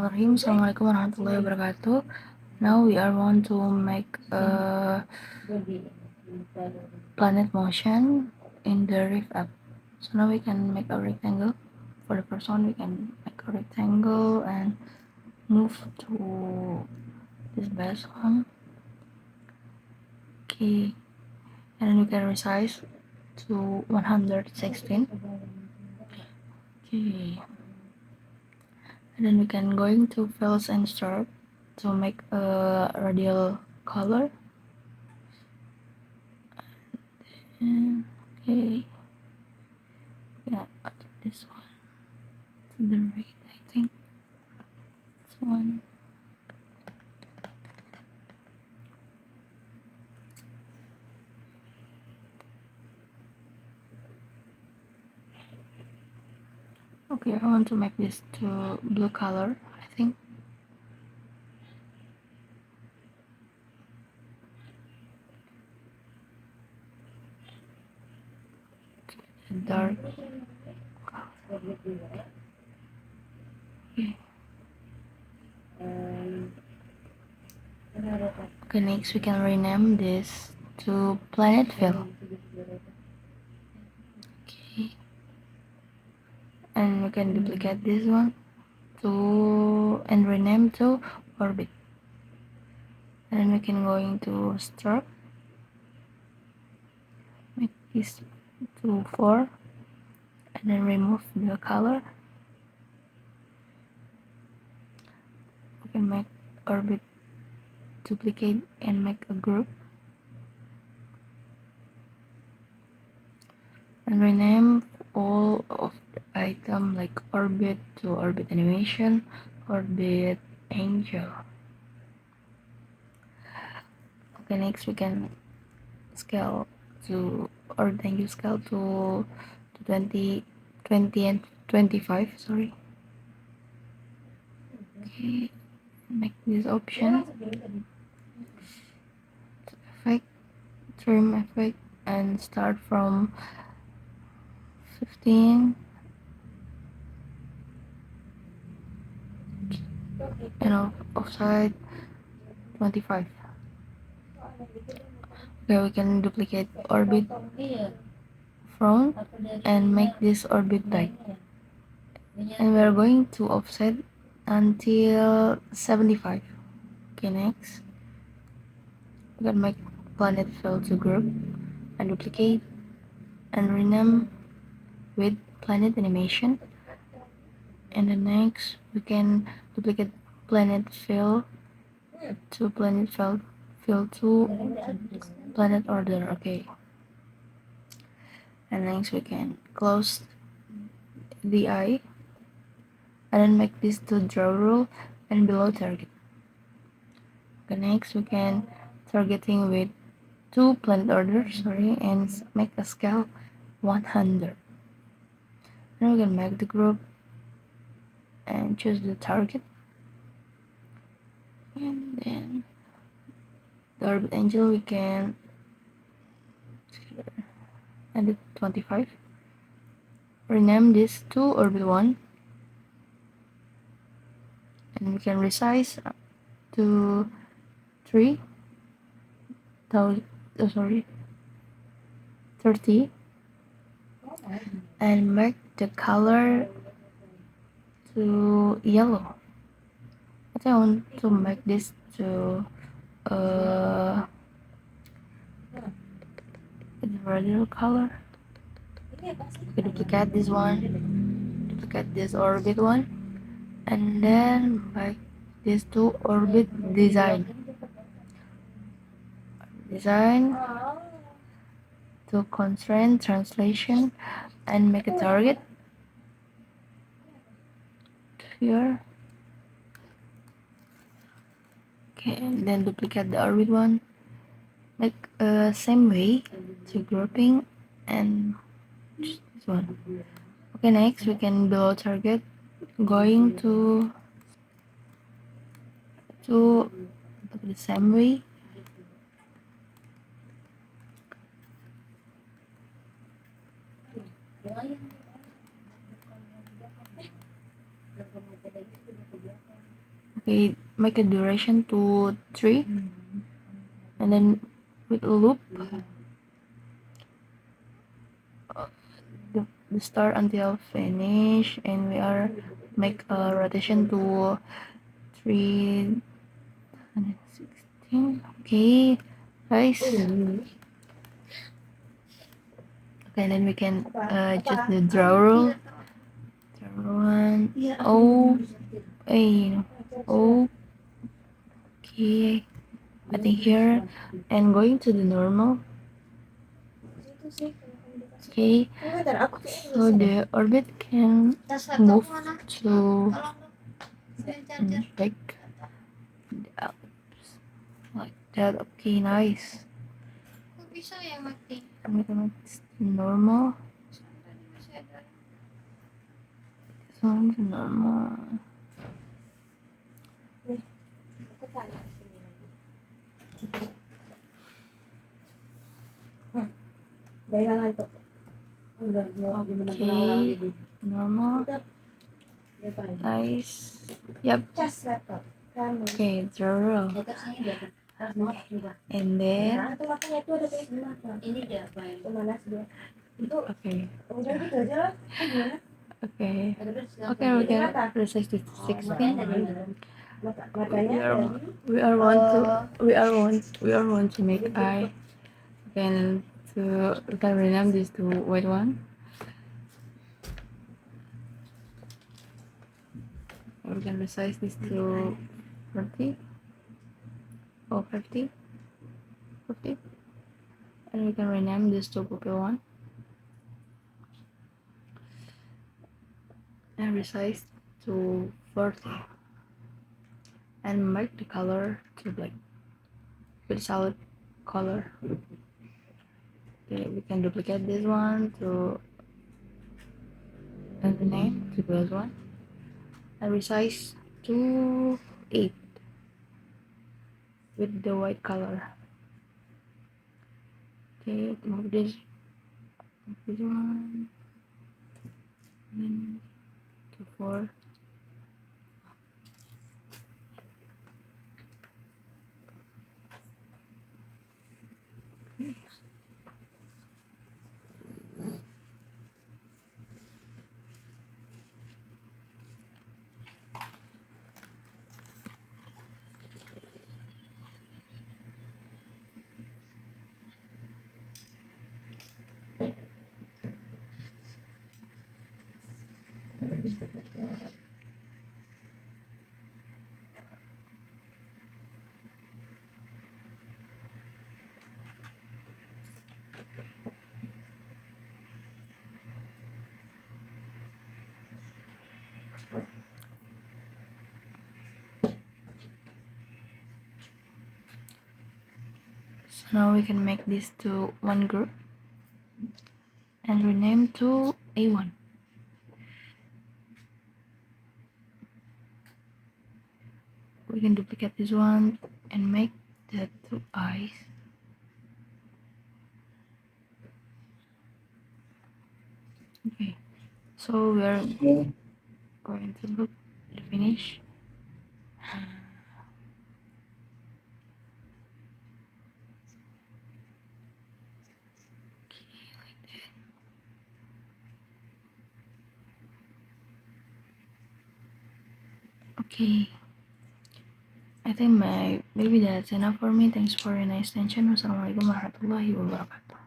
Bismillahirrahmanirrahim. Assalamualaikum warahmatullahi wabarakatuh. Now we are going to make a planet motion in the rift app. So now we can make a rectangle. For the first one, we can make a rectangle and move to this base one. Okay, and then we can resize to 116. Okay, and then we can going to fields and stroke to make a radial color. Okay, yeah, this one to the right, I think. This one. Okay, I want to make this to blue color, I think. Dark. Okay. Okay, next we can rename this to Planet Fill. Okay. And we can duplicate this one to and rename to Orbit. And then we can go into Stroke. Make this to 4. And then remove the color. We can make Orbit duplicate and make a group. And rename all of the item like Orbit to Orbit Animation, Orbit Angel. Okay, next we can scale to rectangle scale to 20 and 25, sorry. Okay, make this option effect, trim effect, and start from 15 and offside 25. Okay, we can duplicate orbit front and make this orbit right. And we're going to offset until 75. Okay, next we can make planet fill to group and duplicate and rename with planet animation. And the next we can duplicate planet fill to planet fill to planet order. Okay, and next we can close the eye and then make this to draw rule and below target. Okay, next we can targeting with 2 planet orders, sorry, and make a scale 100. Then we can make the group and choose the target, and then the orbit angel we can edit 25. Rename this to orbit 1, and we can resize to 30, and make the color to yellow. I think I want to make this to regular color. Okay, duplicate this one, duplicate this orbit one, and then make this to orbit design to constraint translation and make a target here. Okay, and then duplicate the orbit one, make same way to grouping and this one. Okay, next we can below target going to the same way. Okay, make a duration to 3, and then with a loop, the start until finish, and we are make a rotation to 316. Okay, guys. Okay, then we can just the draw rule. One. Oh, no. Oh, okay. I think here, and going to the normal. Okay, so the orbit can move to back up like that. Okay, nice. I'm gonna make this normal. This one's normal. Okay, normal. Nice. Yep. Okay, zero. And then okay. Okay. Okay, we can precise to 16. We are want to make I. Then we can rename this to white one. We can resize this to 40 or 50, 50, and we can rename this to purple one and resize to 40 and make the color to black with solid color. Okay, we can duplicate this one to and rename to this one and resize to 8 with the white color. Okay, move this one, then to 4. So now we can make this to one group and rename to A1. We can duplicate this one and make the two eyes. Okay, so we are going to look the finish. Okay, I think maybe that's enough for me. Thanks for your nice attention. Wassalamualaikum warahmatullahi wabarakatuh.